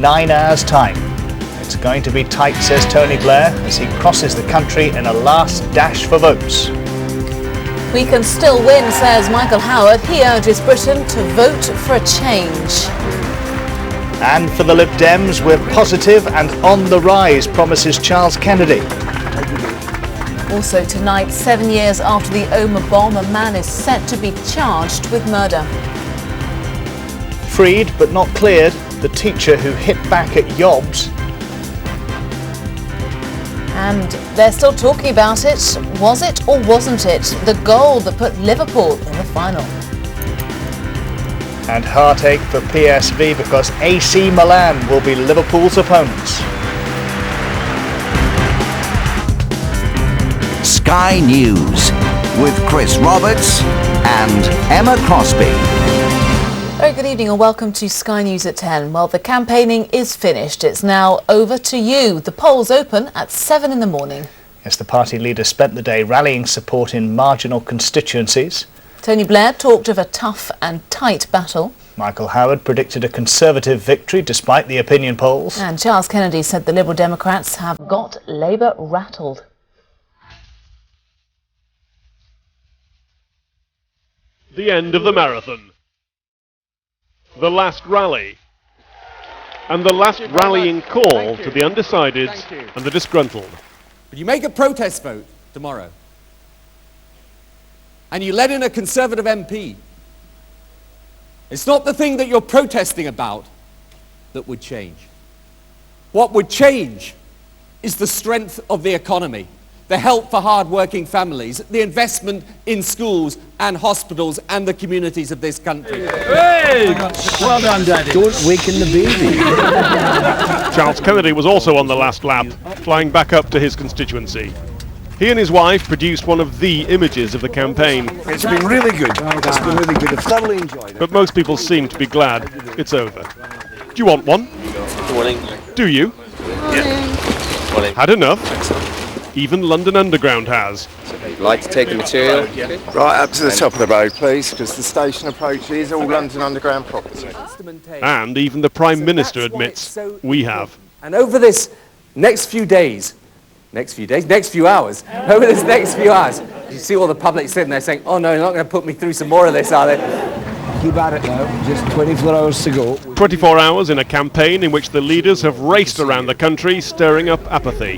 9 hours' time. It's going to be tight, says Tony Blair, as he crosses the country in a last dash for votes. We can still win, says Michael Howard. He urges Britain to vote for a change. And for the Lib Dems, we're positive and on the rise, promises Charles Kennedy. Also tonight, 7 years after the Omagh bomb, a man is set to be charged with murder. Freed but not cleared, the teacher who hit back at Yobs. And they're still talking about it. Was it or wasn't it the goal that put Liverpool in the final? And heartache for PSV because AC Milan will be Liverpool's opponents. Sky News with Chris Roberts and Emma Crosby. Very good evening and welcome to Sky News at 10. Well, the campaigning is finished. It's now over to you. The polls open at 7 in the morning. Yes, the party leader spent the day rallying support in marginal constituencies. Tony Blair talked of a tough and tight battle. Michael Howard predicted a Conservative victory despite the opinion polls. And Charles Kennedy said the Liberal Democrats have got Labour rattled. The end of the marathon. The last rally. And the last rallying call to the undecideds and the disgruntled. But you make a protest vote tomorrow, and you let in a Conservative MP. It's not the thing that you're protesting about that would change. What would change is the strength of the economy, the help for hard-working families, the investment in schools and hospitals and the communities of this country. Hey! Well done, Daddy. Don't waken the baby. Charles Kennedy was also on the last lap, flying back up to his constituency. He and his wife produced one of the images of the campaign. It's been really good. It's been really good. I've thoroughly enjoyed it. But most people seem to be glad it's over. Do you want one? Good morning. Do you? Yeah. Morning. Had enough? Even London Underground has. You'd like to take the material? Right up to the top of the road, please, because the station approaches all London Underground property. And even the Prime Minister admits we have. And over this next few hours, over this next few hours, you see all the public sitting there saying, oh no, you're not going to put me through some more of this, are they? Keep at it now, just 24 hours to go. 24 hours in a campaign in which the leaders have raced around the country, stirring up apathy.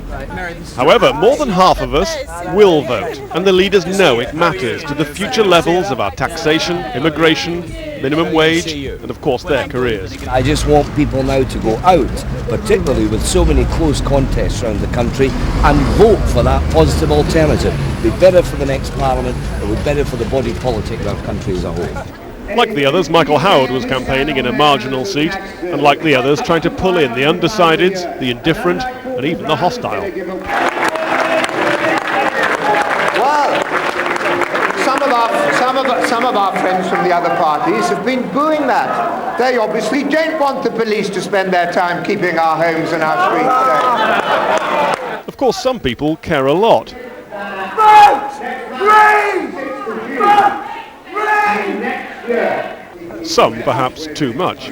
However, more than half of us will vote, and the leaders know it matters to the future levels of our taxation, immigration, minimum wage, and of course their careers. I just want people now to go out, particularly with so many close contests around the country, and vote for that positive alternative. It'll be better for the next Parliament, it will be better for the body politic of our country as a whole. Like the others, Michael Howard was campaigning in a marginal seat, and like the others, trying to pull in the undecideds, the indifferent, and even the hostile. Well, some of our friends from the other parties have been booing that. They obviously don't want the police to spend their time keeping our homes and our streets safe. Of course, some people care a lot. Some perhaps too much.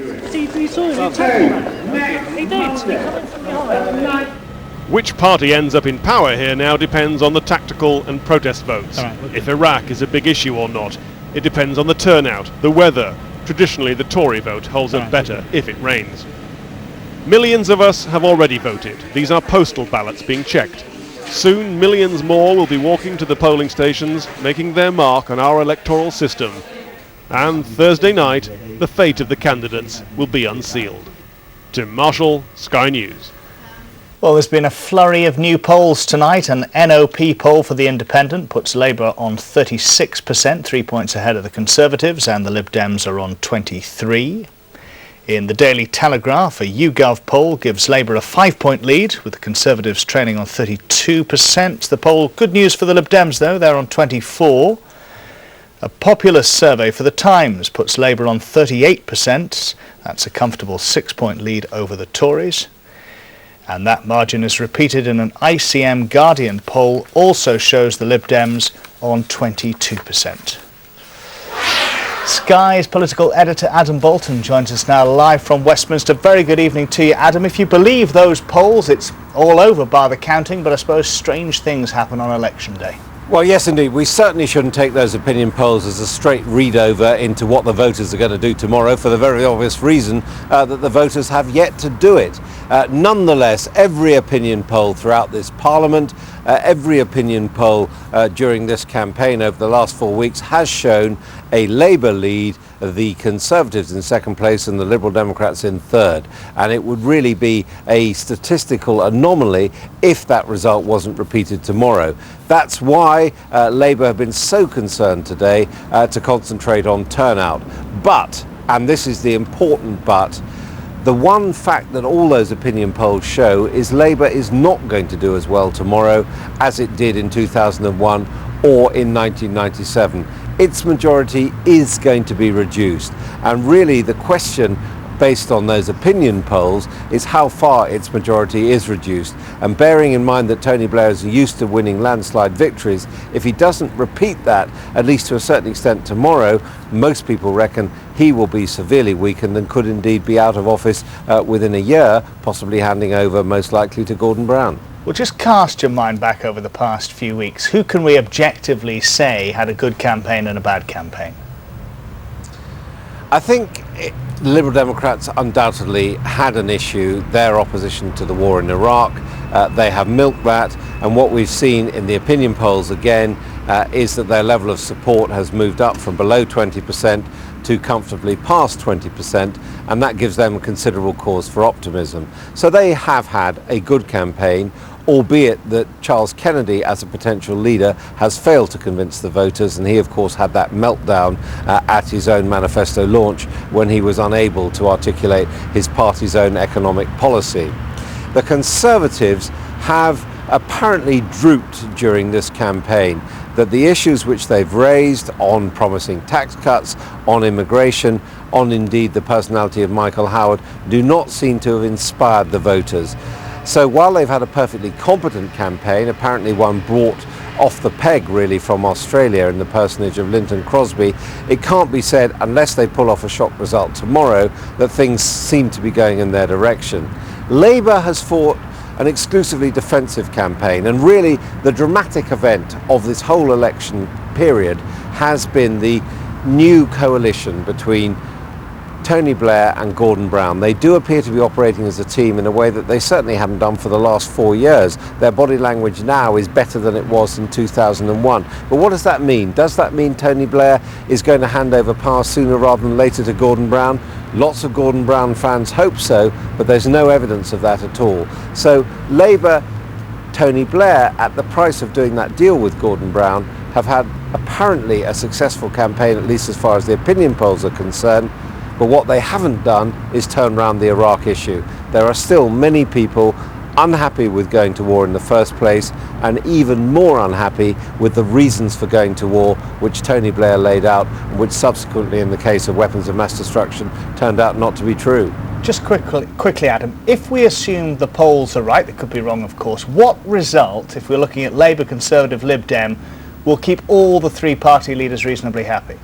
Which party ends up in power here now depends on the tactical and protest votes. If Iraq is a big issue or not, it depends on the turnout, the weather. Traditionally, the Tory vote holds up better if it rains. Millions of us have already voted. These are postal ballots being checked. Soon, millions more will be walking to the polling stations, making their mark on our electoral system. And Thursday night, the fate of the candidates will be unsealed. Tim Marshall, Sky News. Well, there's been a flurry of new polls tonight. An NOP poll for the Independent puts Labour on 36%, 3 points ahead of the Conservatives, and the Lib Dems are on 23%. In the Daily Telegraph, a YouGov poll gives Labour a 5-point lead, with the Conservatives trailing on 32%. The poll, good news for the Lib Dems though, they're on 24%. A Populous survey for the Times puts Labour on 38%. That's a comfortable 6-point lead over the Tories. And that margin is repeated in an ICM Guardian poll, also shows the Lib Dems on 22%. Sky's political editor Adam Bolton joins us now live from Westminster. Very good evening to you, Adam. If you believe those polls, it's all over bar the counting, but I suppose strange things happen on election day. Well, yes, indeed. We certainly shouldn't take those opinion polls as a straight read over into what the voters are going to do tomorrow, for the very obvious reason that the voters have yet to do it. Nonetheless, every opinion poll throughout this Parliament, every opinion poll during this campaign over the last 4 weeks has shown a Labour lead, the Conservatives in second place and the Liberal Democrats in third. And it would really be a statistical anomaly if that result wasn't repeated tomorrow. That's why Labour have been so concerned today to concentrate on turnout. But, and this is the important but, the one fact that all those opinion polls show is Labour is not going to do as well tomorrow as it did in 2001 or in 1997. Its majority is going to be reduced. And really the question based on those opinion polls is how far its majority is reduced. And bearing in mind that Tony Blair is used to winning landslide victories, if he doesn't repeat that, at least to a certain extent tomorrow, most people reckon he will be severely weakened and could indeed be out of office within a year, possibly handing over most likely to Gordon Brown. Well, just cast your mind back over the past few weeks. Who can we objectively say had a good campaign and a bad campaign? I think the Liberal Democrats undoubtedly had an issue, their opposition to the war in Iraq. They have milked that, and what we've seen in the opinion polls again is that their level of support has moved up from below 20% to comfortably past 20%, and that gives them a considerable cause for optimism. So they have had a good campaign, albeit that Charles Kennedy as a potential leader has failed to convince the voters, and he of course had that meltdown at his own manifesto launch when he was unable to articulate his party's own economic policy. The Conservatives have apparently drooped during this campaign, that the issues which they've raised on promising tax cuts, on immigration, on indeed the personality of Michael Howard, do not seem to have inspired the voters. So while they've had a perfectly competent campaign, apparently one brought off the peg really from Australia in the personage of Linton Crosby, it can't be said, unless they pull off a shock result tomorrow, that things seem to be going in their direction. Labour has fought an exclusively defensive campaign, and really the dramatic event of this whole election period has been the new coalition between Tony Blair and Gordon Brown. They do appear to be operating as a team in a way that they certainly haven't done for the last 4 years. Their body language now is better than it was in 2001. But what does that mean? Does that mean Tony Blair is going to hand over power sooner rather than later to Gordon Brown? Lots of Gordon Brown fans hope so, but there's no evidence of that at all. So Labour, Tony Blair, at the price of doing that deal with Gordon Brown, have had apparently a successful campaign, at least as far as the opinion polls are concerned. But what they haven't done is turn around the Iraq issue. There are still many people unhappy with going to war in the first place, and even more unhappy with the reasons for going to war which Tony Blair laid out, which subsequently in the case of weapons of mass destruction turned out not to be true. Just quickly, Adam, if we assume the polls are right, they could be wrong of course, what result, if we're looking at Labour, Conservative, Lib Dem, will keep all the three party leaders reasonably happy?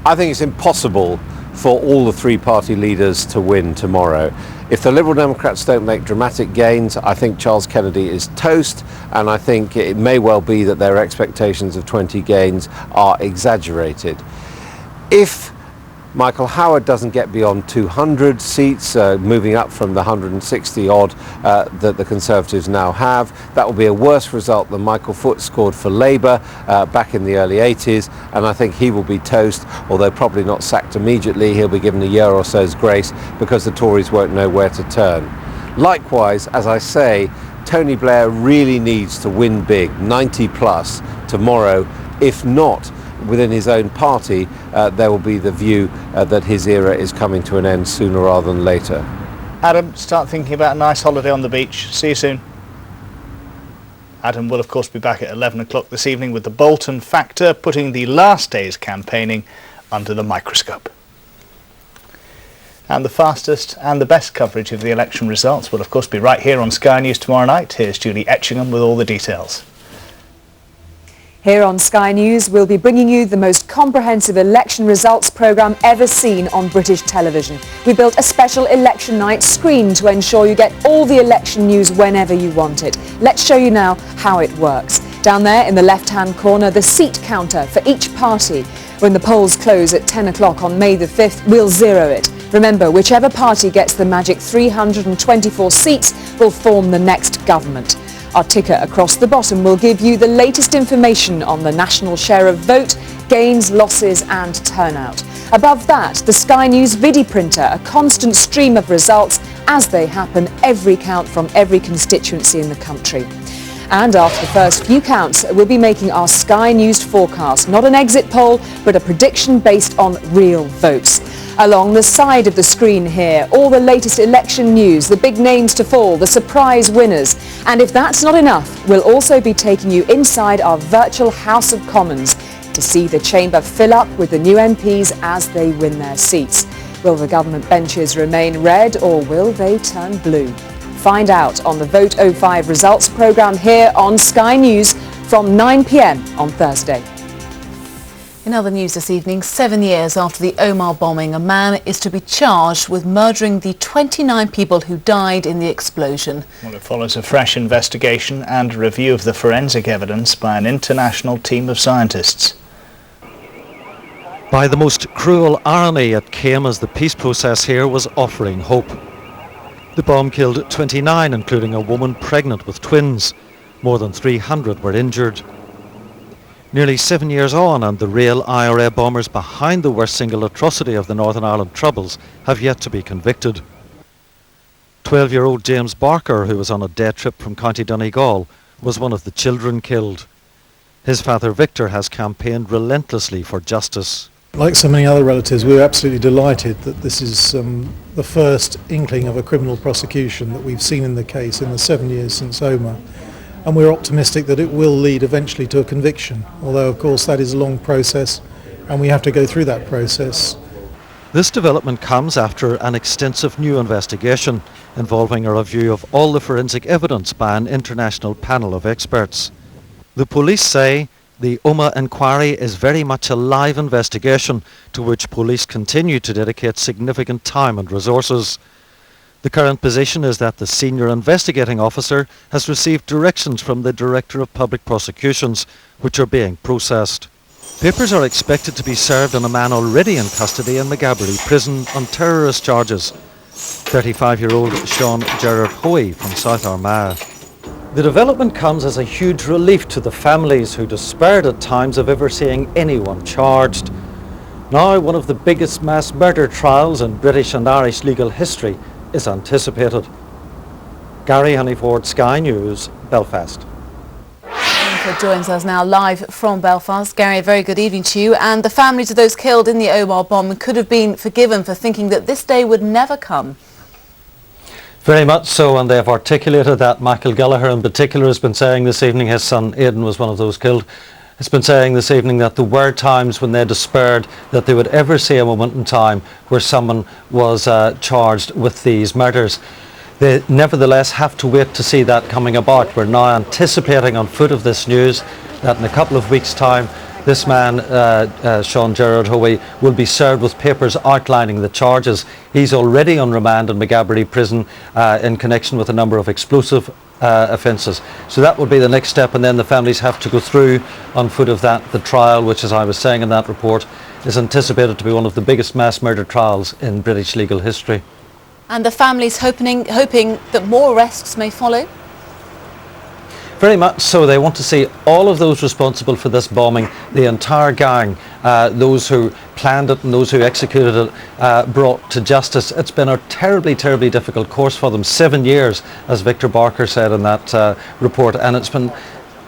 I think it's impossible for all the three party leaders to win tomorrow. If the Liberal Democrats don't make dramatic gains, I think Charles Kennedy is toast, and I think it may well be that their expectations of 20 gains are exaggerated. If Michael Howard doesn't get beyond 200 seats, moving up from the 160 odd that the Conservatives now have, that will be a worse result than Michael Foot scored for Labour back in the early 80s, and I think he will be toast, although probably not sacked immediately. He'll be given a year or so's grace because the Tories won't know where to turn. Likewise, as I say, Tony Blair really needs to win big, 90 plus tomorrow. If not, within his own party, there will be the view that his era is coming to an end sooner rather than later. Adam, start thinking about a nice holiday on the beach. See you soon. Adam will of course be back at 11 o'clock this evening with the Bolton Factor, putting the last day's campaigning under the microscope. And the fastest and the best coverage of the election results will of course be right here on Sky News tomorrow night. Here's Julie Etchingham with all the details. Here on Sky News, we'll be bringing you the most comprehensive election results programme ever seen on British television. We built a special election night screen to ensure you get all the election news whenever you want it. Let's show you now how it works. Down there in the left-hand corner, the seat counter for each party. When the polls close at 10 o'clock on May the 5th, we'll zero it. Remember, whichever party gets the magic 324 seats will form the next government. Our ticker across the bottom will give you the latest information on the national share of vote, gains, losses and turnout. Above that, the Sky News Vidi printer, a constant stream of results as they happen, every count from every constituency in the country. And after the first few counts, we'll be making our Sky News forecast, not an exit poll, but a prediction based on real votes. Along the side of the screen here, all the latest election news, the big names to fall, the surprise winners. And if that's not enough, we'll also be taking you inside our virtual House of Commons to see the chamber fill up with the new MPs as they win their seats. Will the government benches remain red or will they turn blue? Find out on the Vote 05 results programme here on Sky News from 9 p.m. on Thursday. In other news this evening, 7 years after the Omagh bombing, a man is to be charged with murdering the 29 people who died in the explosion. Well, it follows a fresh investigation and a review of the forensic evidence by an international team of scientists. By the most cruel irony, it came as the peace process here was offering hope. The bomb killed 29, including a woman pregnant with twins. More than 300 were injured. Nearly 7 years on, and the real IRA bombers behind the worst single atrocity of the Northern Ireland Troubles have yet to be convicted. 12-year-old James Barker, who was on a day trip from County Donegal, was one of the children killed. His father Victor has campaigned relentlessly for justice. Like so many other relatives, we were absolutely delighted that this is the first inkling of a criminal prosecution that we've seen in the case in the 7 years since Omagh. And we're optimistic that it will lead eventually to a conviction, although of course that is a long process and we have to go through that process. This development comes after an extensive new investigation involving a review of all the forensic evidence by an international panel of experts. The police say the Omagh inquiry is very much a live investigation to which police continue to dedicate significant time and resources. The current position is that the senior investigating officer has received directions from the Director of Public Prosecutions, which are being processed. Papers are expected to be served on a man already in custody in Maghaberry Prison on terrorist charges, 35-year-old Sean Gerard Hoey from South Armagh. The development comes as a huge relief to the families who despaired at times of ever seeing anyone charged. Now, one of the biggest mass murder trials in British and Irish legal history is anticipated. Gary Honeyford, Sky News, Belfast. Honeyford joins us now live from Belfast. Gary, a very good evening to you. And the families of those killed in the Omagh bomb could have been forgiven for thinking that this day would never come. Very much so, and they have articulated that. Michael Gallagher in particular has been saying this evening, his son Aidan was one of those killed, has been saying this evening that there were times when they despaired that they would ever see a moment in time where someone was charged with these murders. They nevertheless have to wait to see that coming about. We're now anticipating on foot of this news that in a couple of weeks' time this man, Sean Gerard Hoey, will be served with papers outlining the charges. He's already on remand in Maghaberry Prison in connection with a number of explosive offences. So that will be the next step, and then the families have to go through on foot of that the trial, which, as I was saying in that report, is anticipated to be one of the biggest mass murder trials in British legal history. And the families hoping that more arrests may follow? Very much so. They want to see all of those responsible for this bombing, the entire gang, those who planned it and those who executed it, brought to justice. It's been a terribly, terribly difficult course for them. 7 years, as Victor Barker said in that report, and it's been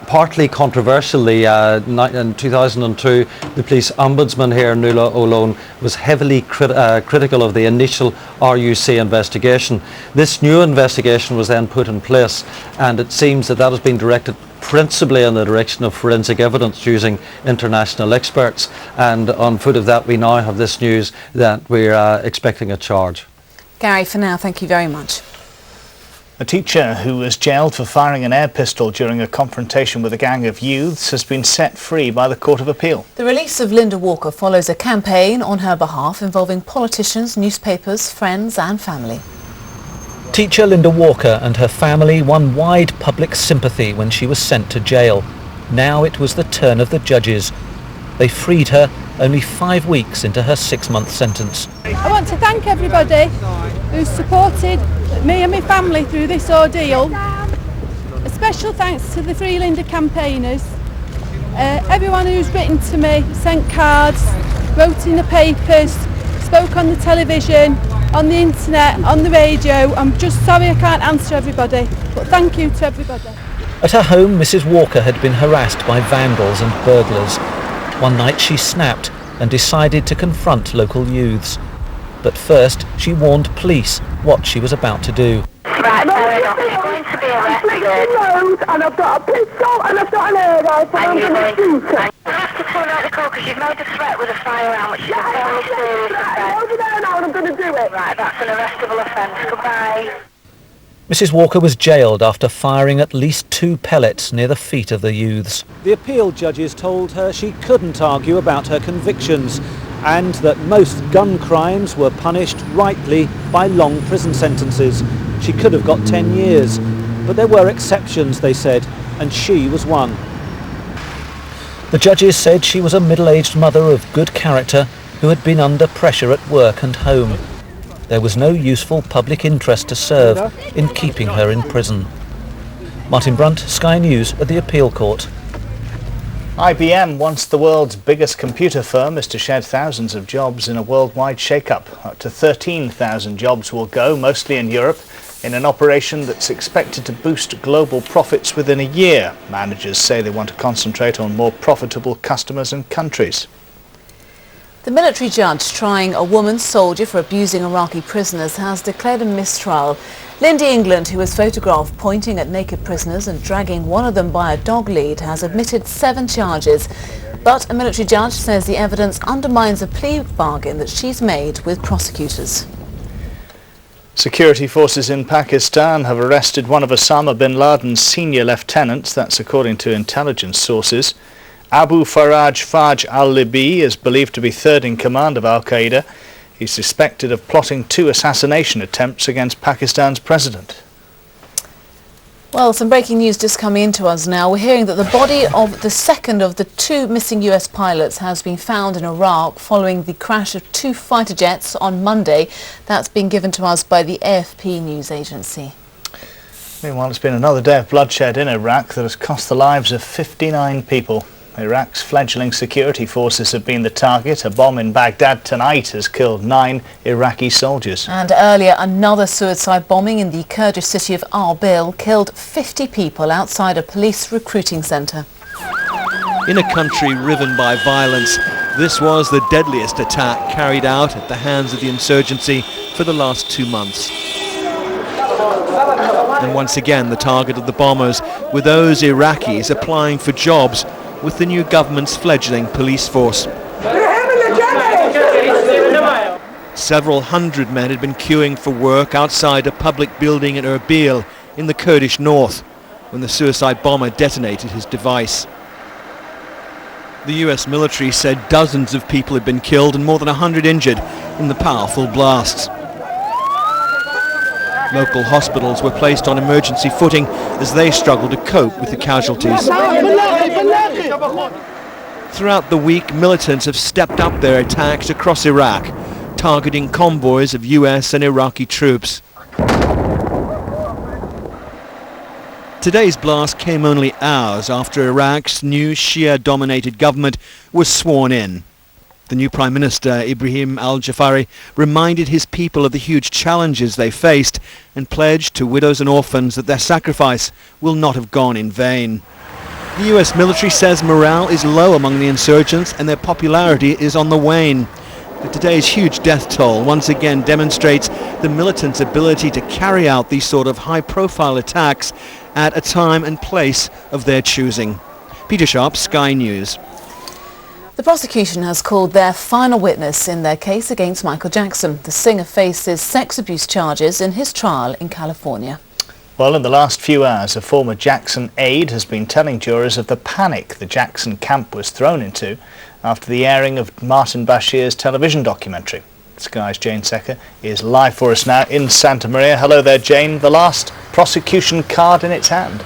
partly controversially. In 2002, the police ombudsman here, Nuala O'Lone, was heavily critical of the initial RUC investigation. This new investigation was then put in place, and it seems that has been directed principally in the direction of forensic evidence using international experts, and on foot of that we now have this news that we're expecting a charge. Gary, for now, thank you very much. A teacher who was jailed for firing an air pistol during a confrontation with a gang of youths has been set free by the Court of Appeal. The release of Linda Walker follows a campaign on her behalf involving politicians, newspapers, friends and family. Teacher Linda Walker and her family won wide public sympathy when she was sent to jail. Now it was the turn of the judges. They freed her only 5 weeks into her 6-month sentence. I want to thank everybody who's supported me and my family through this ordeal. A special thanks to the Free Linda campaigners, everyone who's written to me, sent cards, wrote in the papers, spoke on the television, on the internet, on the radio. I'm just sorry I can't answer everybody, but thank you to everybody. At her home, Mrs. Walker had been harassed by vandals and burglars. One night she snapped and decided to confront local youths. But first she warned police what she was about to do. Right, fair enough. You're going to be arrested. And I've got a pistol and I've got an air rifle and I'm going to shoot her. You have to pull out the car because you've made a threat with a firearm, which is a fairly serious offence. Over there now and I'm going to do it. Right, that's an arrestable offence. Goodbye. Mrs. Walker was jailed after firing at least 2 pellets near the feet of the youths. The appeal judges told her she couldn't argue about her convictions and that most gun crimes were punished rightly by long prison sentences. She could have got 10 years, but there were exceptions, they said, and she was one. The judges said she was a middle-aged mother of good character who had been under pressure at work and home. There was no useful public interest to serve in keeping her in prison. Martin Brunt, Sky News at the Appeal Court. IBM, once the world's biggest computer firm, is to shed thousands of jobs in a worldwide shake-up. Up to 13,000 jobs will go, mostly in Europe, in an operation that's expected to boost global profits within a year. Managers say they want to concentrate on more profitable customers and countries. The military judge trying a woman soldier for abusing Iraqi prisoners has declared a mistrial. Lindy England, who was photographed pointing at naked prisoners and dragging one of them by a dog lead, has admitted 7 charges. But a military judge says the evidence undermines a plea bargain that she's made with prosecutors. Security forces in Pakistan have arrested one of Osama bin Laden's senior lieutenants, that's according to intelligence sources. Abu Faraj Faj al-Libi is believed to be third in command of Al-Qaeda. He's suspected of plotting 2 assassination attempts against Pakistan's president. Well, some breaking news just coming into us now. We're hearing that the body of the second of the 2 missing US pilots has been found in Iraq following the crash of 2 fighter jets on Monday. That's been given to us by the AFP news agency. Meanwhile, it's been another day of bloodshed in Iraq that has cost the lives of 59 people. Iraq's fledgling security forces have been the target. A bomb in Baghdad tonight has killed 9 Iraqi soldiers. And earlier, another suicide bombing in the Kurdish city of Arbil killed 50 people outside a police recruiting centre. In a country riven by violence, this was the deadliest attack carried out at the hands of the insurgency for the last 2 months. And once again, the target of the bombers were those Iraqis applying for jobs with the new government's fledgling police force. Several hundred men had been queuing for work outside a public building in Erbil in the Kurdish north when the suicide bomber detonated his device. The US military said dozens of people had been killed and more than 100 injured in the powerful blasts. Local hospitals were placed on emergency footing as they struggled to cope with the casualties. Throughout the week, militants have stepped up their attacks across Iraq, targeting convoys of US and Iraqi troops. Today's blast came only hours after Iraq's new Shia-dominated government was sworn in. The new Prime Minister, Ibrahim al-Jafari, reminded his people of the huge challenges they faced and pledged to widows and orphans that their sacrifice will not have gone in vain. The US military says morale is low among the insurgents and their popularity is on the wane. But today's huge death toll once again demonstrates the militants' ability to carry out these sort of high-profile attacks at a time and place of their choosing. Peter Sharp, Sky News. The prosecution has called their final witness in their case against Michael Jackson. The singer faces sex abuse charges in his trial in California. Well, in the last few hours, a former Jackson aide has been telling jurors of the panic the Jackson camp was thrown into after the airing of Martin Bashir's television documentary. Sky's Jane Secker is live for us now in Santa Maria. Hello there, Jane. The last prosecution card in its hand.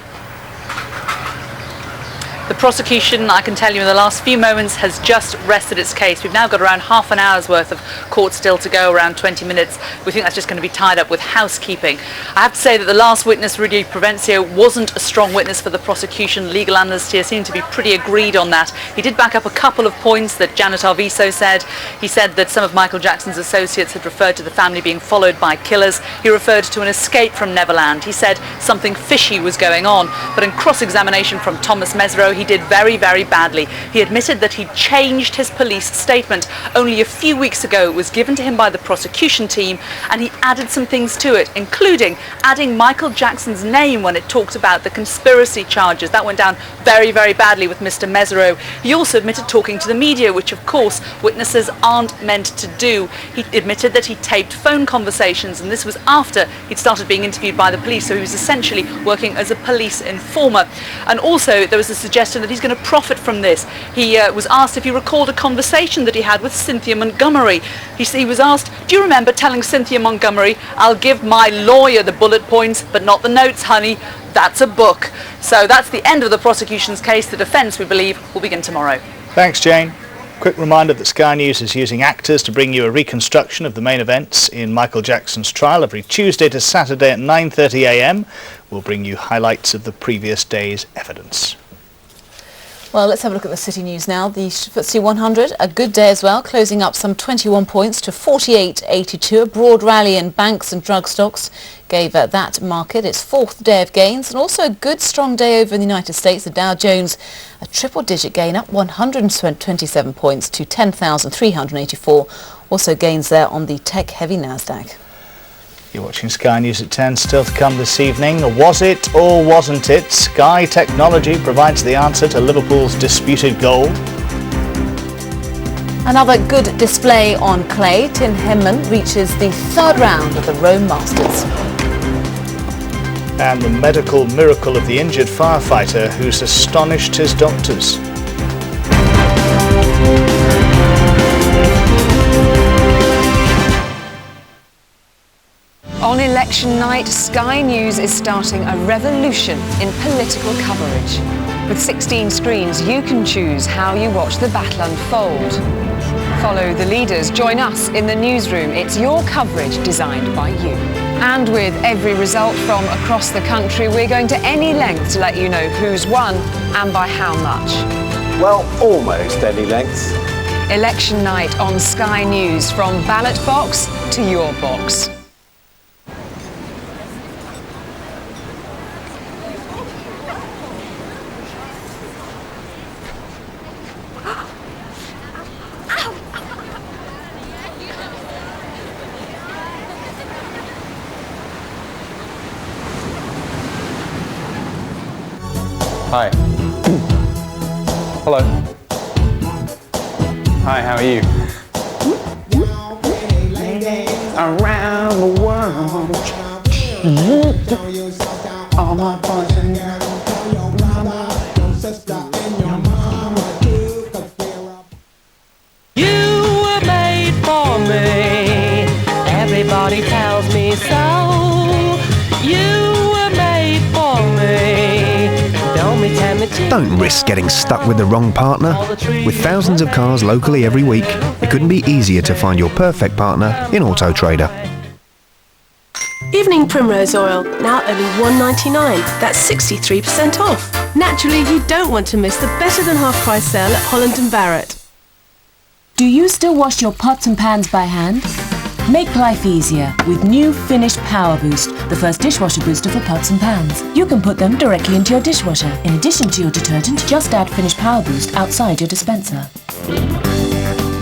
The prosecution, I can tell you, in the last few moments has just rested its case. We've now got around half an hour's worth of court still to go, around 20 minutes. We think that's just going to be tied up with housekeeping. I have to say that the last witness, Rudy Provencio, wasn't a strong witness for the prosecution. Legal analysts here seem to be pretty agreed on that. He did back up a couple of points that Janet Arvizo said. He said that some of Michael Jackson's associates had referred to the family being followed by killers. He referred to an escape from Neverland. He said something fishy was going on. But in cross-examination from Thomas Mesereau, he did very, very badly. He admitted that he'd changed his police statement. Only a few weeks ago it was given to him by the prosecution team, and he added some things to it, including adding Michael Jackson's name when it talked about the conspiracy charges. That went down very, very badly with Mr. Mesereau. He also admitted talking to the media, which of course witnesses aren't meant to do. He admitted that he taped phone conversations, and this was after he'd started being interviewed by the police, so he was essentially working as a police informer. And also there was a suggestion that he's going to profit from this. He was asked if he recalled a conversation that he had with Cynthia Montgomery. He was asked, do you remember telling Cynthia Montgomery, I'll give my lawyer the bullet points but not the notes, honey, that's a book. So that's the end of the prosecution's case. The defence, we believe, will begin tomorrow. Thanks, Jane. Quick reminder that Sky News is using actors to bring you a reconstruction of the main events in Michael Jackson's trial every Tuesday to Saturday at 9:30 a.m. We'll bring you highlights of the previous day's evidence. Well, let's have a look at the City News now. The FTSE 100, a good day as well, closing up some 21 points to 48.82. A broad rally in banks and drug stocks gave that market its fourth day of gains, and also a good strong day over in the United States. The Dow Jones, a triple-digit gain, up 127 points to 10,384. Also gains there on the tech-heavy Nasdaq. You're watching Sky News at 10, still to come this evening. Was it or wasn't it? Sky Technology provides the answer to Liverpool's disputed goal. Another good display on clay. Tim Henman reaches the third round of the Rome Masters. And the medical miracle of the injured firefighter who's astonished his doctors. On election night, Sky News is starting a revolution in political coverage. With 16 screens, you can choose how you watch the battle unfold. Follow the leaders, join us in the newsroom. It's your coverage designed by you. And with every result from across the country, we're going to any length to let you know who's won and by how much. Well, almost any length. Election night on Sky News, from ballot box to your box. Hi. Hello. Hi, how are you? Around the world. All my boys and girls. Your mama, your sister, and your mama too. You were made for me. Everybody tells me so. You were made for me. Don't risk getting stuck with the wrong partner. With thousands of cars locally every week, it couldn't be easier to find your perfect partner in Auto Trader. Evening Primrose Oil, now only $1.99. That's 63% off. Naturally, you don't want to miss the better than half price sale at Holland & Barrett. Do you still wash your pots and pans by hand? Make life easier with new Finish Power Boost, the first dishwasher booster for pots and pans. You can put them directly into your dishwasher. In addition to your detergent, just add Finish Power Boost outside your dispenser.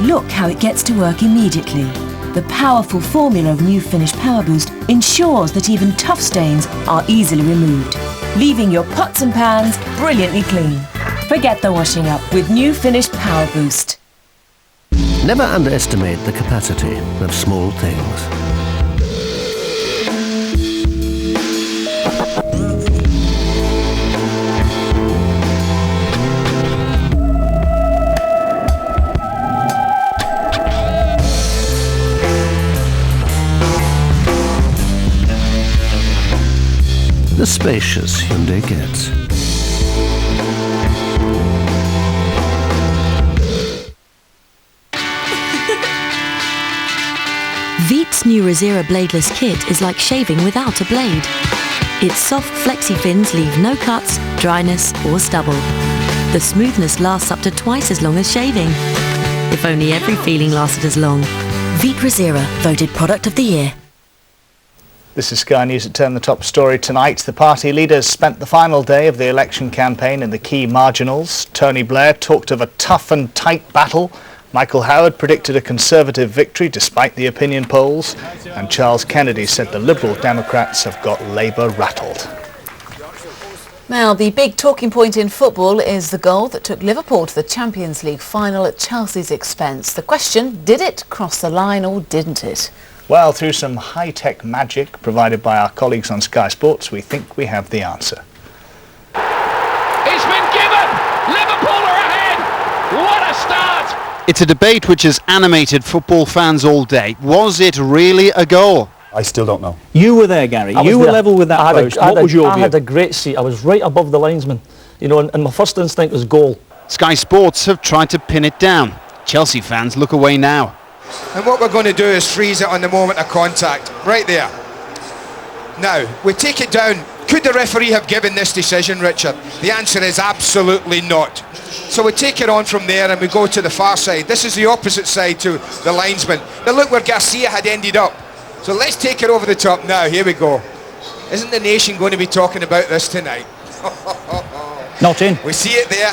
Look how it gets to work immediately. The powerful formula of new Finish Power Boost ensures that even tough stains are easily removed, leaving your pots and pans brilliantly clean. Forget the washing up with new Finish Power Boost. Never underestimate the capacity of small things. the spacious Hyundai gets. Veet's new Razira bladeless kit is like shaving without a blade. Its soft flexi fins leave no cuts, dryness or stubble. The smoothness lasts up to twice as long as shaving. If only every feeling lasted as long. Veet Razira, voted Product of the Year. This is Sky News at 10, the top story tonight. The party leaders spent the final day of the election campaign in the key marginals. Tony Blair talked of a tough and tight battle. Michael Howard predicted a Conservative victory despite the opinion polls. And Charles Kennedy said the Liberal Democrats have got Labour rattled. Now, the big talking point in football is the goal that took Liverpool to the Champions League final at Chelsea's expense. The question, did it cross the line or didn't it? Well, through some high-tech magic provided by our colleagues on Sky Sports, we think we have the answer. It's been given! Liverpool are ahead! What a start! It's a debate which has animated football fans all day. Was it really a goal? I still don't know. You were there, Gary. You were level with that post. What was your view? I had a great seat. I was right above the linesman. You know, and my first instinct was goal. Sky Sports have tried to pin it down. Chelsea fans look away now. And what we're going to do is freeze it on the moment of contact. Right there. Now, we take it down. Could the referee have given this decision, Richard? The answer is absolutely not. So we take it on from there and we go to the far side. This is the opposite side to the linesman. Now look where Garcia had ended up. So let's take it over the top now. Here we go. Isn't the nation going to be talking about this tonight? Not in. We see it there.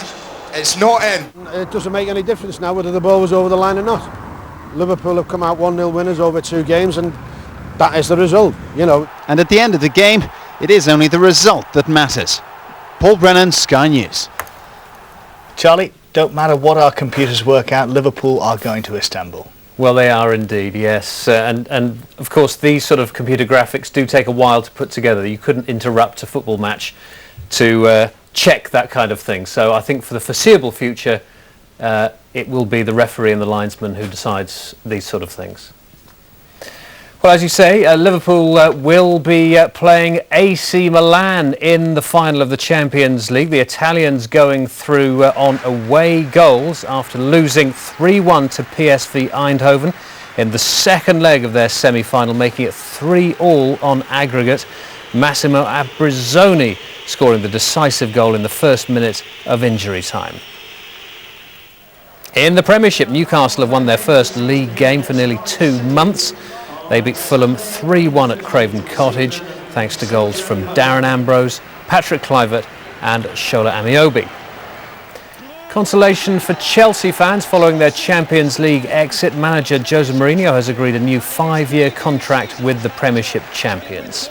It's not in. It doesn't make any difference now whether the ball was over the line or not. Liverpool have come out 1-0 winners over 2 games, and that is the result, you know. And at the end of the game, it is only the result that matters. Paul Brennan, Sky News. Charlie, don't matter what our computers work out, Liverpool are going to Istanbul. Well, they are indeed, yes. And of course, these sort of computer graphics do take a while to put together. You couldn't interrupt a football match to check that kind of thing. So I think for the foreseeable future, it will be the referee and the linesman who decides these sort of things. Well, as you say, Liverpool will be playing AC Milan in the final of the Champions League. The Italians going through on away goals after losing 3-1 to PSV Eindhoven in the second leg of their semi-final, making it 3-3 on aggregate. Massimo Abruzzoni scoring the decisive goal in the first minute of injury time. In the Premiership, Newcastle have won their first league game for nearly 2 months. They beat Fulham 3-1 at Craven Cottage, thanks to goals from Darren Ambrose, Patrick Kluivert and Shola Amiobi. Consolation for Chelsea fans following their Champions League exit. Manager Jose Mourinho has agreed a new 5-year contract with the Premiership champions.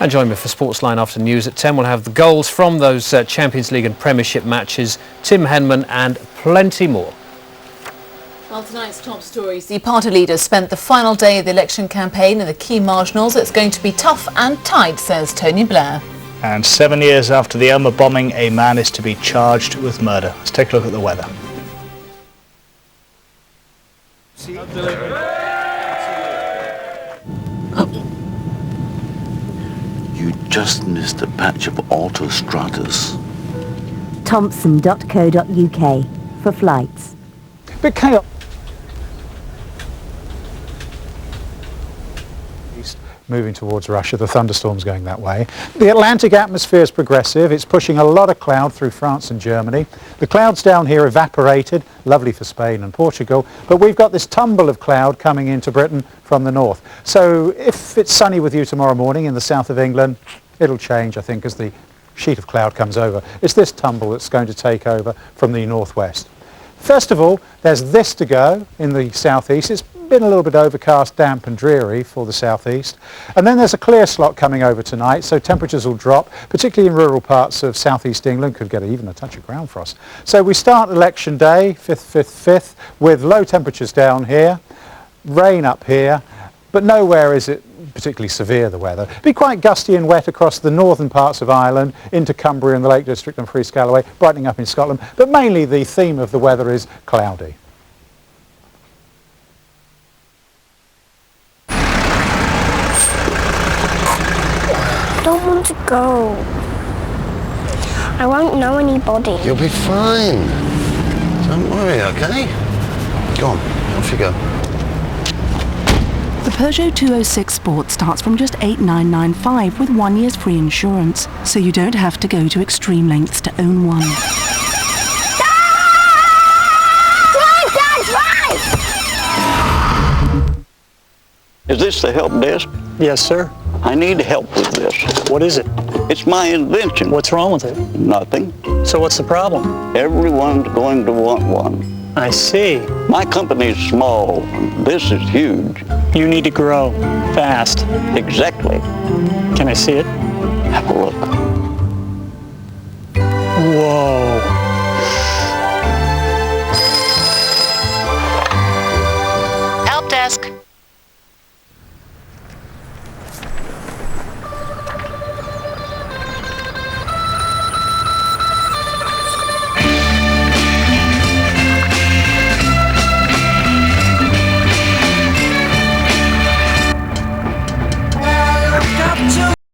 And join me for Sportsline after news at 10. We'll have the goals from those Champions League and Premiership matches, Tim Henman and plenty more. Well, tonight's top stories. The party leaders spent the final day of the election campaign in the key marginals. It's going to be tough and tight, says Tony Blair. And 7 years after the Omagh bombing, a man is to be charged with murder. Let's take a look at the weather. You just missed a patch of autostratus. Thompson.co.uk for flights. Bit chaos. Moving towards Russia, the thunderstorms going that way. The Atlantic atmosphere is progressive. It's pushing a lot of cloud through France and Germany. The clouds down here evaporated, lovely for Spain and Portugal, but we've got this tumble of cloud coming into Britain from the north. So if it's sunny with you tomorrow morning in the south of England, it'll change, I think, as the sheet of cloud comes over. It's this tumble that's going to take over from the northwest. First of all, there's this to go in the southeast. It's been a little bit overcast, damp and dreary for the southeast. And then there's a clear slot coming over tonight, so temperatures will drop, particularly in rural parts of southeast England, could get even a touch of ground frost. So we start election day, 5th, with low temperatures down here, rain up here, but nowhere is it particularly severe, the weather. It'll be quite gusty and wet across the northern parts of Ireland, into Cumbria and the Lake District and Free Scalloway, brightening up in Scotland, but mainly the theme of the weather is cloudy. don't want to go. I won't know anybody. You'll be fine. Don't worry, okay? Go on, off you go. The Peugeot 206 Sport starts from just $8,995 with 1 year's free insurance, so you don't have to go to extreme lengths to own one. Is this the help desk? Yes, sir. I need help with this. What is it? It's my invention. What's wrong with it? Nothing. So what's the problem? Everyone's going to want one. I see. My company's small. This is huge. You need to grow fast. Exactly. Can I see it? Have a look. Whoa.